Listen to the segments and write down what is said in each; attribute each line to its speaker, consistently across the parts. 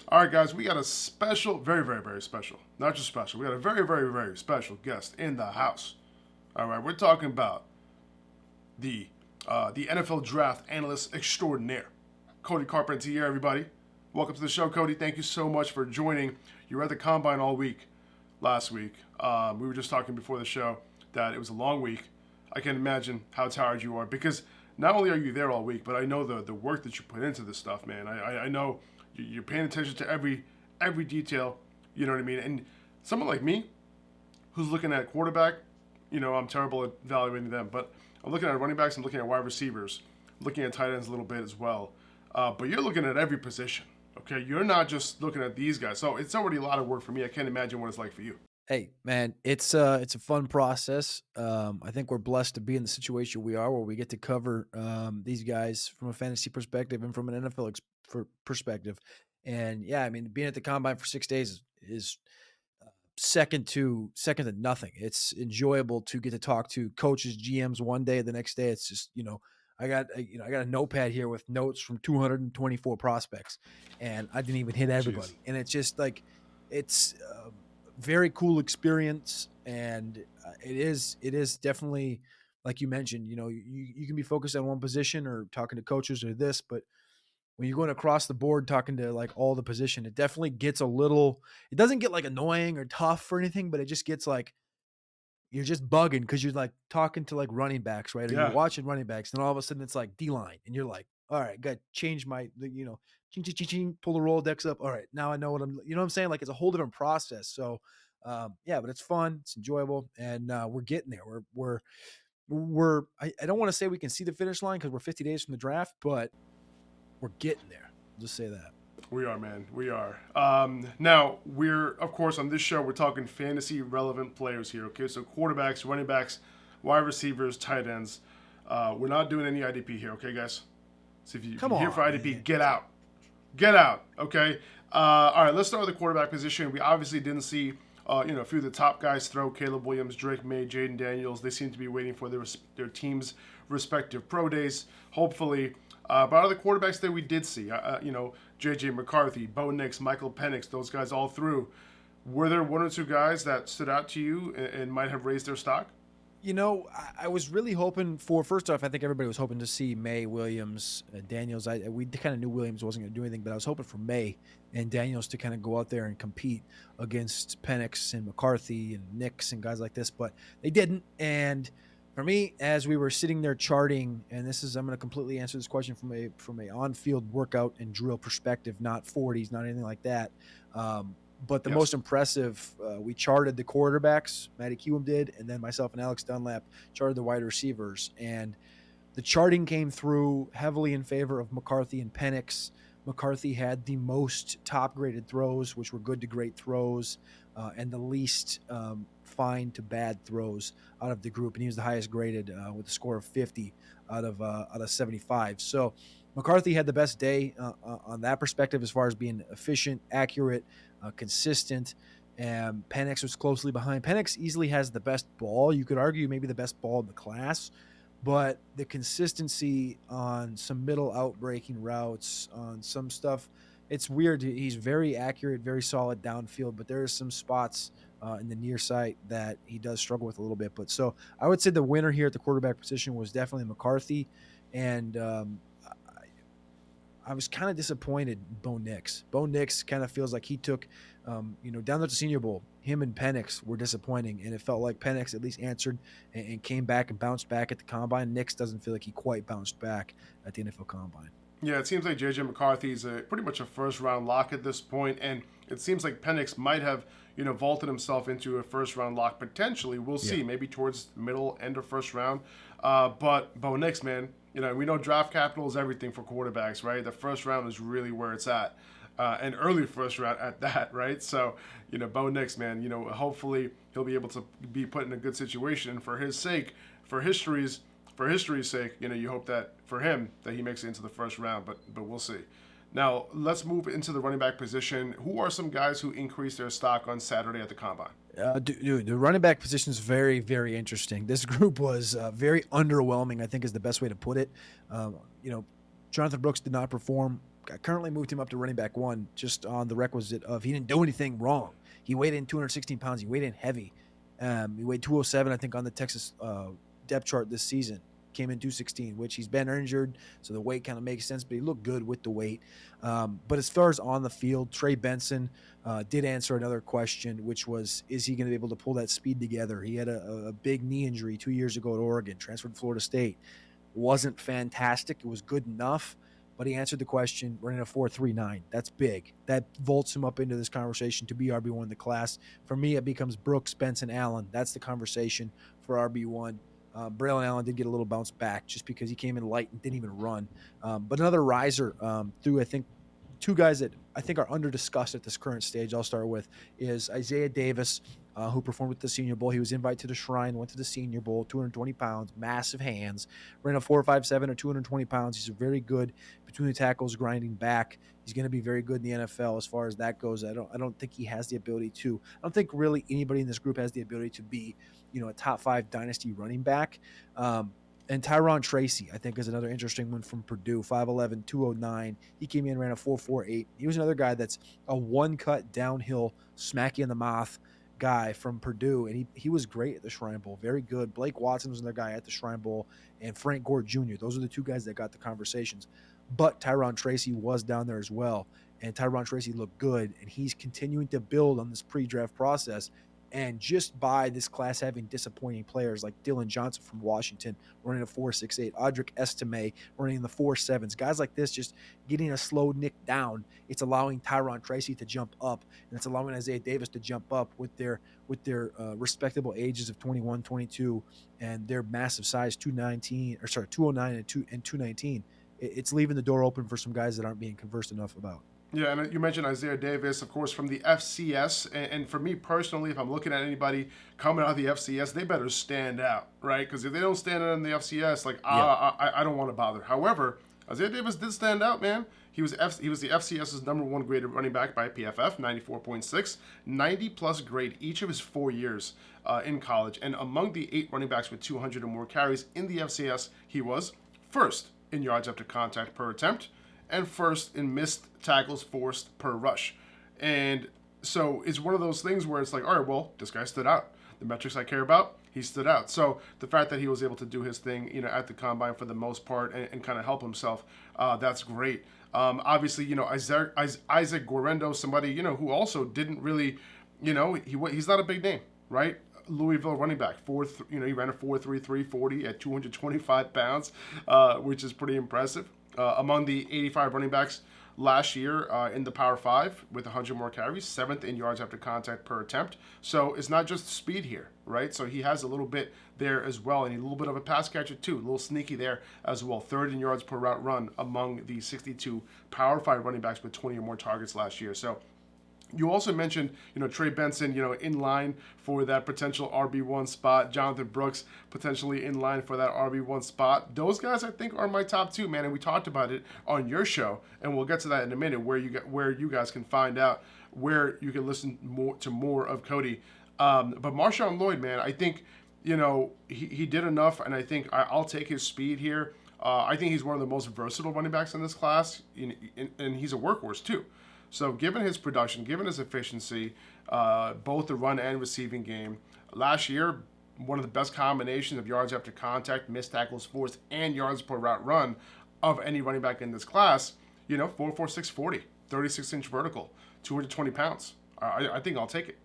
Speaker 1: All right, guys, we got a special, very, very, very special, not just special, we got a very, very, very special guest in the house. All right, we're talking about the the NFL Draft Analyst Extraordinaire, Cody Carpentier, everybody. Welcome to the show, Cody. Thank you so much for joining. You were at the Combine all week last week. We were just talking before the show that it was a long week. I can imagine how tired you are because not only are you there all week, but I know the work that you put into this stuff, man. I know you're paying attention to every detail. You know what I mean? And someone like me, who's looking at quarterback, I'm terrible at evaluating them, but I'm looking at running backs, I'm looking at wide receivers, I'm looking at tight ends a little bit as well. But you're looking at every position, okay? You're not just looking at these guys. So it's already a lot of work for me. I can't imagine what it's like for you.
Speaker 2: Hey, man, it's a fun process. I think we're blessed to be in the situation we are, where we get to cover these guys from a fantasy perspective and from an NFL perspective. And yeah, I mean, being at the combine for 6 days is second to nothing. It's enjoyable to get to talk to coaches, GMs one day. The next day, it's just I got a notepad here with notes from 224 prospects, and I didn't even hit
Speaker 1: Jeez.
Speaker 2: everybody. And it's just like it's. Very cool experience, and it is definitely, like you mentioned, you can be focused on one position or talking to coaches or this, but when you're going across the board talking to like all the position, it definitely gets a little, it doesn't get like annoying or tough or anything, but it just gets like you're just bugging because you're like talking to like running backs, right? Or you're
Speaker 1: Yeah.
Speaker 2: watching running backs, and all of a sudden it's like D line, and you're like, all right, got to change ching, ching, ching, ching, pull the Rolodex up. All right, now I know what I'm saying? Like it's a whole different process. So, yeah, but it's fun, it's enjoyable, and we're getting there. I don't want to say we can see the finish line because we're 50 days from the draft, but we're getting there. I'll just say that.
Speaker 1: We are, man. We are. Now, we're, of course, on this show, we're talking fantasy relevant players here, okay? So quarterbacks, running backs, wide receivers, tight ends. We're not doing any IDP here, okay, guys? So if
Speaker 2: Come
Speaker 1: you're here for
Speaker 2: on,
Speaker 1: IDP,
Speaker 2: man.
Speaker 1: get out. Get out, okay? All right, let's start with the quarterback position. We obviously didn't see, a few of the top guys throw. Caleb Williams, Drake May, Jaden Daniels. They seem to be waiting for their team's respective pro days, hopefully. But out of the quarterbacks that we did see, J.J. McCarthy, Bo Nix, Michael Penix, those guys all through. Were there one or two guys that stood out to you and might have raised their stock?
Speaker 2: I was really hoping for, first off, I think everybody was hoping to see May, Williams, Daniels. We kind of knew Williams wasn't going to do anything, but I was hoping for May and Daniels to kind of go out there and compete against Penix and McCarthy and Nix and guys like this, but they didn't. And for me, as we were sitting there charting, and I'm going to completely answer this question from a on-field workout and drill perspective, not 40s, not anything like that. But the most
Speaker 1: Yes.
Speaker 2: impressive, we charted the quarterbacks, Matty Kiwum did, and then myself and Alex Dunlap charted the wide receivers. And the charting came through heavily in favor of McCarthy and Penix. McCarthy had the most top graded throws, which were good to great throws, and the least fine to bad throws out of the group. And he was the highest graded with a score of 50 out of 75. So McCarthy had the best day on that perspective as far as being efficient, accurate, consistent. And Penix was closely behind. Penix easily has the best ball. You could argue maybe the best ball in the class, but the consistency on some middle outbreaking routes, on some stuff, it's weird. He's very accurate, very solid downfield, but there are some spots in the near side that he does struggle with a little bit. But so I would say the winner here at the quarterback position was definitely McCarthy. And I was kind of disappointed in Bo Nix. Bo Nix kind of feels like he took, down at the Senior Bowl, him and Penix were disappointing, and it felt like Penix at least answered and came back and bounced back at the Combine. Nix doesn't feel like he quite bounced back at the NFL Combine.
Speaker 1: Yeah, it seems like J.J. McCarthy is pretty much a first round lock at this point, and it seems like Penix might have, vaulted himself into a first round lock potentially. We'll
Speaker 2: Yeah.
Speaker 1: see, maybe towards middle end of first round. But Bo Nix, man, we know draft capital is everything for quarterbacks, right? The first round is really where it's at. And early first round at that, right? So, Bo Nix, man, hopefully he'll be able to be put in a good situation. And for his sake, for history's sake, you hope that for him that he makes it into the first round, but we'll see. Now let's move into the running back position. Who are some guys who increased their stock on Saturday at the combine?
Speaker 2: Dude, the running back position is very, very interesting. This group was very underwhelming, I think is the best way to put it. Jonathan Brooks did not perform. I currently moved him up to running back 1 just on the requisite of he didn't do anything wrong. He weighed in 216 pounds. He weighed in heavy. He weighed 207, I think, on the Texas depth chart this season. Came in 216, which he's been injured, so the weight kind of makes sense, but he looked good with the weight. But as far as on the field, Trey Benson did answer another question, which was, is he going to be able to pull that speed together? He had a big knee injury 2 years ago at Oregon, transferred to Florida State. Wasn't fantastic. It was good enough, but he answered the question running a 4.39. That's big. That vaults him up into this conversation to be RB1 in the class. For me, it becomes Brooks, Benson, Allen. That's the conversation for RB1. Braelon Allen did get a little bounce back just because he came in light and didn't even run. But another riser through, I think, 2 guys that I think are under-discussed at this current stage, I'll start with, is Isaiah Davis, who performed at the Senior Bowl. He was invited to the Shrine, went to the Senior Bowl, 220 pounds, massive hands, ran a 4.57 or 220 pounds. He's very good between the tackles, grinding back. He's going to be very good in the NFL as far as that goes. I don't think he has the ability to. I don't think really anybody in this group has the ability to be, a top 5 dynasty running back. And Tyrone Tracy, I think, is another interesting one from Purdue, 5'11", 209. He came in, ran a 4.48. He was another guy that's a one-cut downhill, smacky in the mouth guy from Purdue, and he was great at the Shrine Bowl, very good. Blake Watson was another guy at the Shrine Bowl, and Frank Gore Jr. Those are the 2 guys that got the conversations. But Tyrone Tracy was down there as well, and Tyrone Tracy looked good, and he's continuing to build on this pre-draft process. And just by this class having disappointing players like Dylan Johnson from Washington running a 4.68, Audric Estime running the 4.7s, guys like this just getting a slow nick down, it's allowing Tyrone Tracy to jump up, and it's allowing Isaiah Davis to jump up with their respectable ages of 21, 22, and their massive size 209 and 219. It's leaving the door open for some guys that aren't being conversed enough about.
Speaker 1: Yeah, and you mentioned Isaiah Davis, of course, from the FCS. And for me personally, if I'm looking at anybody coming out of the FCS, they better stand out, right? Because if they don't stand out in the FCS, I don't want to bother. However, Isaiah Davis did stand out, man. He was the FCS's number 1 graded running back by PFF, 94.6, 90-plus grade each of his 4 years in college. And among the 8 running backs with 200 or more carries in the FCS, he was first in yards after contact per attempt, and first in missed tackles forced per rush. And so it's one of those things where it's like, all right, well, this guy stood out. The metrics I care about, he stood out. So the fact that he was able to do his thing, at the combine for the most part and kind of help himself, that's great. Obviously, Isaac Guerendo, somebody, who also didn't really, he's not a big name, right? Louisville running back, he ran a 4.33 40 at 225 pounds, which is pretty impressive. Among the 85 running backs last year in the Power 5 with 100 more carries, 7th in yards after contact per attempt. So it's not just speed here, right? So he has a little bit there as well, and a little bit of a pass catcher too, a little sneaky there as well. 3rd in yards per route run among the 62 Power 5 running backs with 20 or more targets last year. So you also mentioned, Trey Benson, in line for that potential RB1 spot. Jonathan Brooks potentially in line for that RB1 spot. Those guys, I think, are my top 2, man. And we talked about it on your show, and we'll get to that in a minute, where you guys can find out where you can listen more of Cody. But Marshawn Lloyd, man, I think, he did enough, and I think I'll take his speed here. I think he's one of the most versatile running backs in this class, and he's a workhorse too. So given his production, given his efficiency, both the run and receiving game, last year, one of the best combinations of yards after contact, missed tackles forced, and yards per route run of any running back in this class, 4.46 40, 36-inch vertical, 220 pounds. I think I'll take it.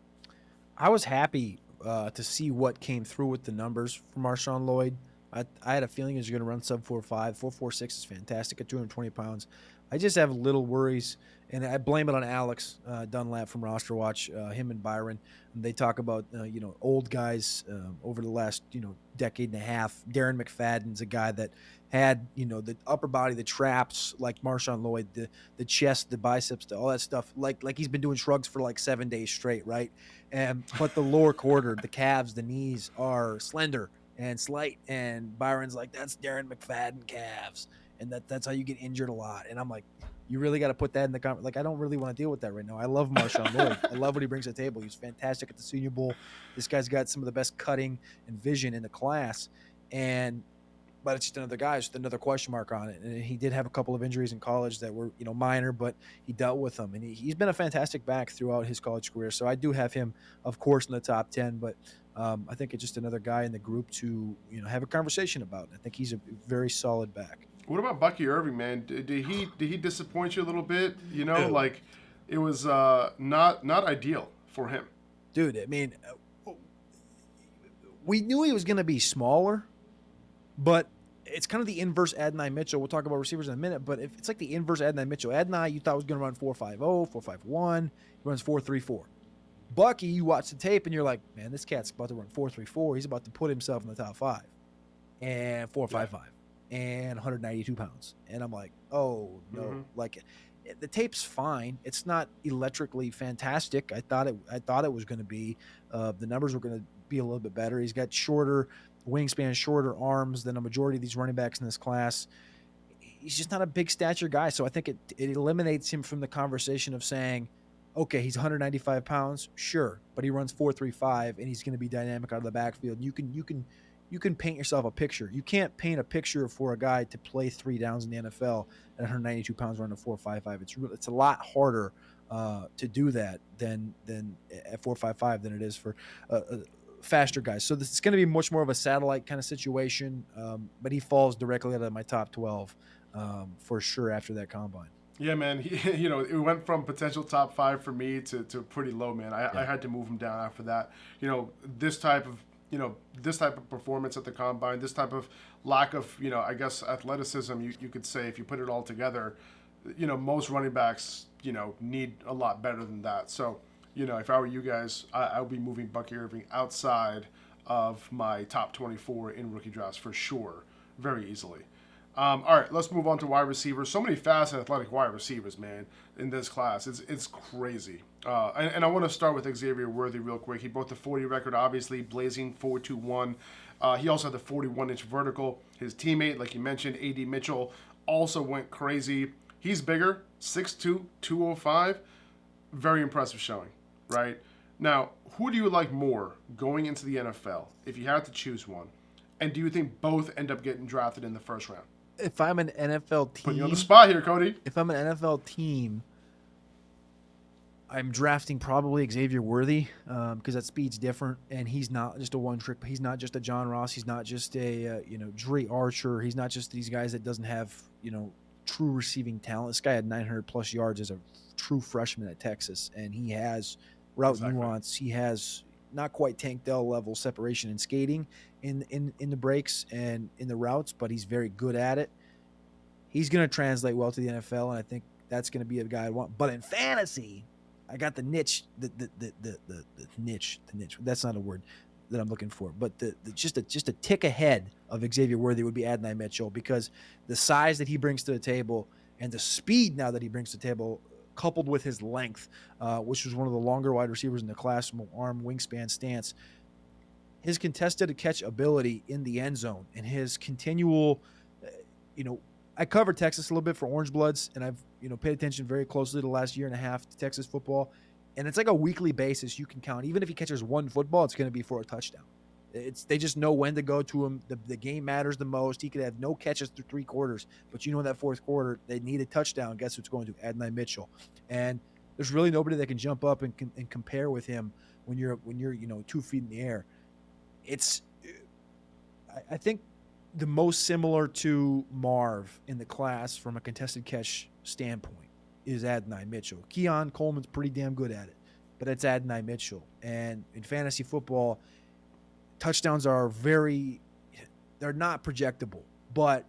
Speaker 2: I was happy to see what came through with the numbers for Marshawn Lloyd. I had a feeling he was going to run sub 4.5. 4.46 is fantastic at 220 pounds. I just have little worries, and I blame it on Alex Dunlap from Roster Watch, him and Byron. And they talk about, old guys over the last, decade and a half. Darren McFadden's a guy that had, the upper body, the traps, like Marshawn Lloyd, the chest, the biceps, all that stuff, like he's been doing shrugs for like 7 days straight, right? But the lower quarter, the calves, the knees are slender and slight. And Byron's like, that's Darren McFadden calves. And that's how you get injured a lot. And I'm like, you really got to put that in the comment. Like, I don't really want to deal with that right now. I love Marshawn Lloyd. I love what he brings to the table. He's fantastic at the Senior Bowl. This guy's got some of the best cutting and vision in the class. And but it's just another guy, just another question mark on it. And he did have a couple of injuries in college that were, minor, but he dealt with them. And he's been a fantastic back throughout his college career. So I do have him, of course, in the top 10, but I think it's just another guy in the group to, have a conversation about. I think he's a very solid back.
Speaker 1: What about Bucky Irving, man? Did he disappoint you a little bit?
Speaker 2: Ew.
Speaker 1: It was not ideal for him.
Speaker 2: Dude, I mean, we knew he was going to be smaller, but it's kind of the inverse Adonai Mitchell. We'll talk about receivers in a minute, but if it's like the inverse Adonai Mitchell. Adonai, you thought was going to run 4.50, 4.51. He runs 4.34. Bucky, you watch the tape and you're like, man, this cat's about to run 4.34. He's about to put himself in the top 5. And 4.55. And 192 pounds. And I'm like, oh, no.
Speaker 1: Mm-hmm.
Speaker 2: Like, the tape's fine. It's not electrically fantastic. I thought it was going to be. The numbers were going to be a little bit better. He's got shorter wingspan, shorter arms than a majority of these running backs in this class. He's just not a big stature guy. So I think it eliminates him from the conversation of saying, okay, he's 195 pounds, sure, but he runs 4.35 and he's going to be dynamic out of the backfield. You can paint yourself a picture. You can't paint a picture for a guy to play 3 downs in the NFL at 192 pounds running 4.55. It's a lot harder to do that than at 4.55 than it is for faster guys. So this is going to be much more of a satellite kind of situation, but he falls directly out of my top 12 for sure after that combine.
Speaker 1: Yeah, man. It went from potential top 5 for me to pretty low, man. I had to move him down after that. This type of performance at the combine, this type of lack of, I guess athleticism, you could say, if you put it all together, most running backs, need a lot better than that. So, if I were you guys, I would be moving Bucky Irving outside of my top 24 in rookie drafts for sure, very easily. All right, let's move on to wide receivers. So many fast and athletic wide receivers, man, in this class. It's crazy. And I want to start with Xavier Worthy real quick. He broke the 40 record, obviously, blazing 4.21. He also had the 41-inch vertical. His teammate, like you mentioned, A.D. Mitchell, also went crazy. He's bigger, 6'2", 205. Very impressive showing, right? Now, who do you like more going into the NFL if you had to choose one? And do you think both end up getting drafted in the first round?
Speaker 2: If I'm an NFL team,
Speaker 1: putting you on the spot here, Cody.
Speaker 2: If I'm an NFL team, I'm drafting probably Xavier Worthy because that speed's different, and he's not just a one-trick. He's not just a John Ross. He's not just a Dre Archer. He's not just these guys that doesn't have true receiving talent. This guy had 900 plus yards as a true freshman at Texas, and he has route nuance. He has not quite Tank Dell level separation and skating in the breaks and in the routes, but he's very good at it. He's going to translate well to the NFL, and I think that's going to be a guy I want. But in fantasy, I got the niche, the niche. That's not a word that I'm looking for, but just a tick ahead of Xavier Worthy would be Adonai Mitchell, because the size that he brings to the table and the speed now that he brings to the table, coupled with his length, which was one of the longer wide receivers in the class from an arm wingspan stance, his contested catch ability in the end zone and his continual, I covered Texas a little bit for Orange Bloods, and I've paid attention very closely the last year and a half to Texas football, and it's like a weekly basis you can count. Even if he catches one football, it's going to be for a touchdown. They just know when to go to him. The game matters the most. He could have no catches through 3 quarters, but in that fourth quarter they need a touchdown. Guess who's going to? Adonai Mitchell. And there's really nobody that can jump up and compare with him when you're 2 feet in the air. I think the most similar to Marv in the class from a contested catch standpoint is Adonai Mitchell. Keon Coleman's pretty damn good at it, but it's Adonai Mitchell. And in fantasy football, touchdowns are they're not projectable, but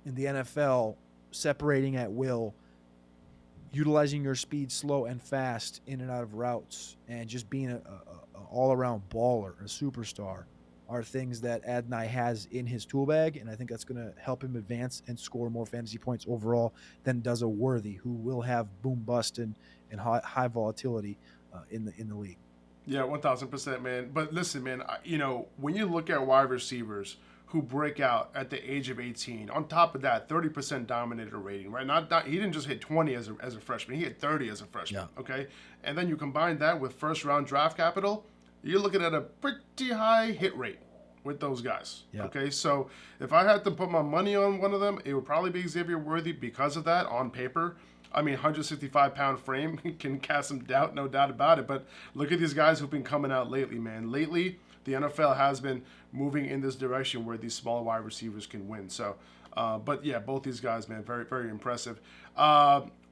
Speaker 2: in the NFL, separating at will, utilizing your speed slow and fast in and out of routes, and just being a all-around baller, a superstar, are things that Adonai has in his tool bag, and I think that's going to help him advance and score more fantasy points overall than does a Worthy, who will have boom bust and high volatility in the league.
Speaker 1: Yeah, 1,000%, man. But listen, man, when you look at wide receivers who break out at the age of 18, on top of that, 30% dominator rating, right? He didn't just hit 20 as a freshman; he hit 30 as a freshman. Yeah. Okay, and then you combine that with first-round draft capital, you're looking at a pretty high hit rate, with those guys.
Speaker 2: Yeah.
Speaker 1: Okay, so if I had to put my money on one of them, it would probably be Xavier Worthy because of that on paper. I mean, 165-pound frame can cast some doubt, no doubt about it. But look at these guys who've been coming out lately, man. Lately, the NFL has been moving in this direction where these small wide receivers can win. So, but yeah, both these guys, man, very, very impressive.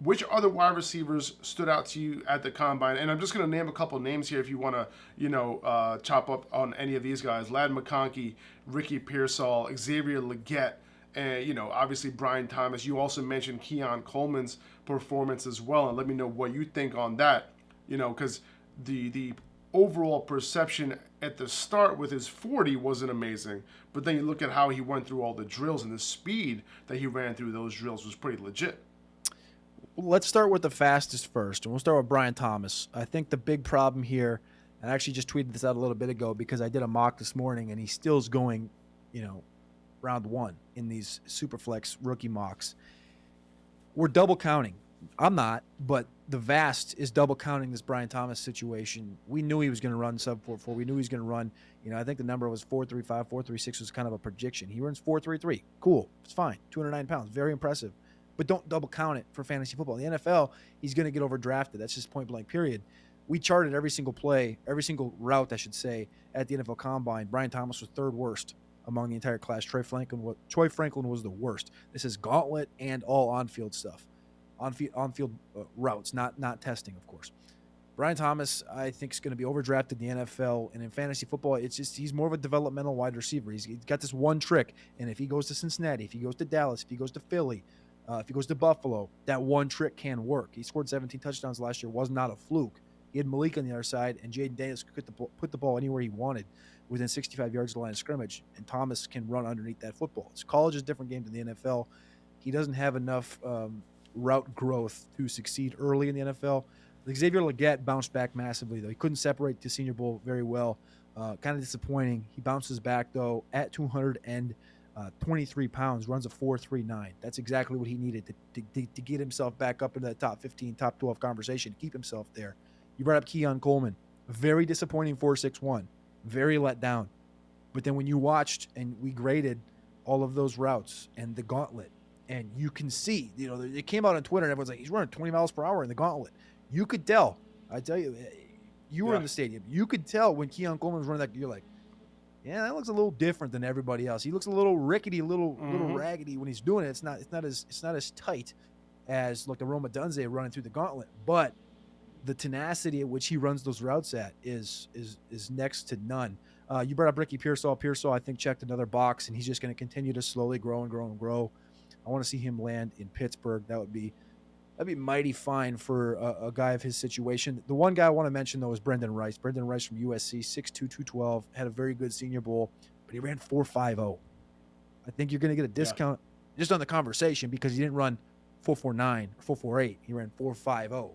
Speaker 1: Which other wide receivers stood out to you at the combine? And I'm just going to name a couple names here if you want to, chop up on any of these guys. Ladd McConkey, Ricky Pearsall, Xavier Legette, and, obviously Brian Thomas. You also mentioned Keon Coleman's performance as well. And let me know what you think on that, because the overall perception at the start with his 40 wasn't amazing. But then you look at how he went through all the drills, and the speed that he ran through those drills was pretty legit.
Speaker 2: Let's start with the fastest first, and we'll start with Brian Thomas. I think the big problem here, and I actually just tweeted this out a little bit ago because I did a mock this morning, and he still's going, round one in these Superflex rookie mocks. We're double counting. I'm not, but the vast is double counting this Brian Thomas situation. We knew he was going to run sub 4.4. We knew he was going to run, I think the number was 4.35, 4.36 was kind of a prediction. He runs 4.33. Cool. It's fine. 209 pounds. Very impressive. But don't double count it for fantasy football. In the NFL, he's going to get overdrafted. That's just point blank, period. We charted every single play, every single route, I should say, at the NFL Combine. Brian Thomas was third worst among the entire class. Troy Franklin was the worst. This is gauntlet and all on-field stuff. On-field routes, not testing, of course. Brian Thomas, I think, is going to be overdrafted in the NFL, and in fantasy football, it's just he's more of a developmental wide receiver. He's got this one trick, and if he goes to Cincinnati, if he goes to Dallas, if he goes to Philly, if he goes to Buffalo, that one trick can work. He scored 17 touchdowns last year, was not a fluke. He had Malik on the other side, and Jaden Daniels could put the ball anywhere he wanted within 65 yards of the line of scrimmage, and Thomas can run underneath that football. It's college is a different game than the NFL. He doesn't have enough route growth to succeed early in the NFL. Xavier Legette bounced back massively, though. He couldn't separate the Senior Bowl very well. Kind of disappointing. He bounces back, though, at 223 pounds, runs a 4.39. That's exactly what he needed to get himself back up into that top 15, top 12 conversation, to keep himself there. You brought up Keon Coleman. Very disappointing 4.61. Very let down. But then when you watched and we graded all of those routes and the gauntlet, and you can see, it came out on Twitter and everyone's like, he's running 20 miles per hour in the gauntlet. You could tell. I tell you, you were in the stadium. You could tell when Keon Coleman was running that. You're like, yeah, that looks a little different than everybody else. He looks a little rickety, a little raggedy when he's doing it. It's not as tight as like the Roma Dunze running through the gauntlet. But the tenacity at which he runs those routes at is next to none. You brought up Ricky Pearsall. Pearsall, I think, checked another box, and he's just going to continue to slowly grow and grow and grow. I want to see him land in Pittsburgh. That'd be mighty fine for a guy of his situation. The one guy I want to mention, though, is Brenden Rice. Brenden Rice from USC, 6'2", 212, had a very good Senior Bowl, but he ran 4.50. I think you're going to get a discount just on the conversation because he didn't run 4.49 or 4.48. He ran 4.50.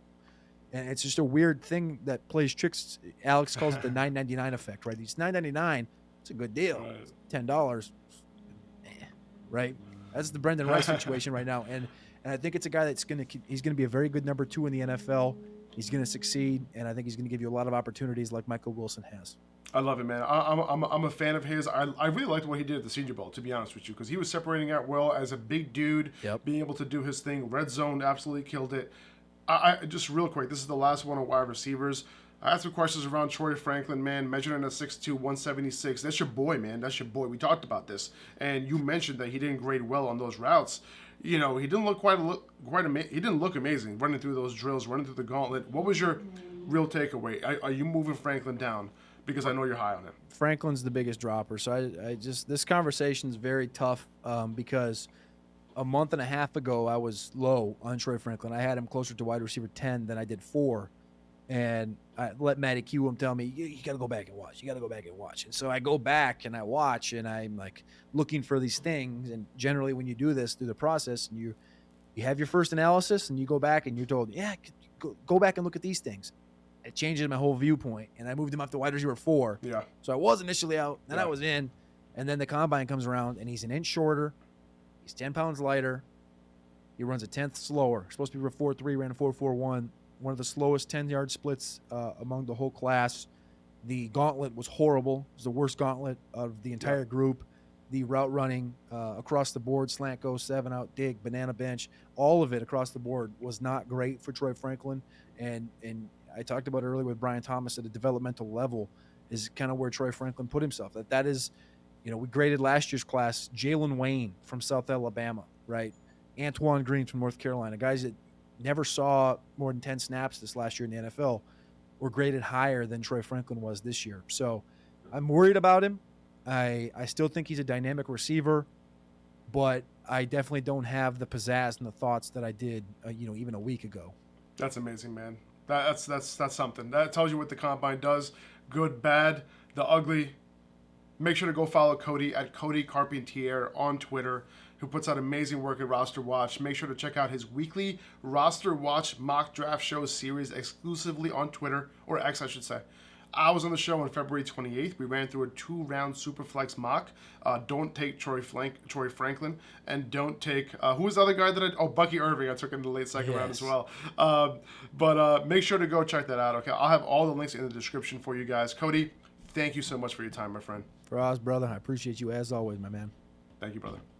Speaker 2: And it's just a weird thing that plays tricks. Alex calls it the $9.99 effect, right? These $9.99, it's a good deal.
Speaker 1: Right.
Speaker 2: $10, right? That's the Brenden Rice situation right now. And I think it's a guy he's going to be a very good number 2 in the NFL. He's going to succeed, and I think he's going to give you a lot of opportunities like Michael Wilson has.
Speaker 1: I love it, man. I'm a fan of his. I really liked what he did at the Senior Bowl, to be honest with you, because he was separating out well as a big dude, being able to do his thing. Red zone, absolutely killed it. I just real quick, this is the last one on wide receivers. I asked some questions around Troy Franklin, man, measuring at 6'2", 176. That's your boy, man. That's your boy. We talked about this, and you mentioned that he didn't grade well on those routes. He didn't look he didn't look amazing running through those drills, running through the gauntlet. What was your real takeaway? Are you moving Franklin down? Because I know you're high on him.
Speaker 2: Franklin's the biggest dropper, so this conversation is very tough because a month and a half ago I was low on Troy Franklin. I had him closer to wide receiver 10 than I did 4. And I let Matty Q tell me, you got to go back and watch. You got to go back and watch. And so I go back and I watch, and I'm like looking for these things. And generally when you do this through the process, and you have your first analysis and you go back and you're told, go back and look at these things. It changes my whole viewpoint. And I moved him up to wide receiver 4.
Speaker 1: Yeah.
Speaker 2: So I was initially out, then I was in. And then the combine comes around and he's an inch shorter. He's 10 pounds lighter. He runs a 10th slower. Supposed to be 4.3, ran a 4.41. One of the slowest 10-yard splits among the whole class. The gauntlet was horrible. It was the worst gauntlet of the entire group. The route running across the board, slant go, 7-out dig, banana bench, all of it across the board was not great for Troy Franklin. And I talked about it earlier with Brian Thomas at a developmental level is kind of where Troy Franklin put himself. That is, we graded last year's class, Jalen Wayne from South Alabama, right? Antoine Green from North Carolina, guys that never saw more than 10 snaps this last year in the NFL were graded higher than Troy Franklin was this year. So I'm worried about him. I still think he's a dynamic receiver, but I definitely don't have the pizzazz and the thoughts that I did, even a week ago.
Speaker 1: That's amazing, man. That's something. That tells you what the combine does. Good, bad, the ugly. Make sure to go follow Cody at Cody Carpentier on Twitter, who puts out amazing work at Roster Watch. Make sure to check out his weekly Roster Watch mock draft show series exclusively on Twitter, or X, I should say. I was on the show on February 28th. We ran through a 2-round Superflex mock. Don't take Troy Franklin, and don't take who was the other guy that Bucky Irving. I took in the late second round as well. But make sure to go check that out. Okay, I'll have all the links in the description for you guys. Cody, thank you so much for your time, my friend.
Speaker 2: Faraz, brother, I appreciate you as always, my man.
Speaker 1: Thank you, brother.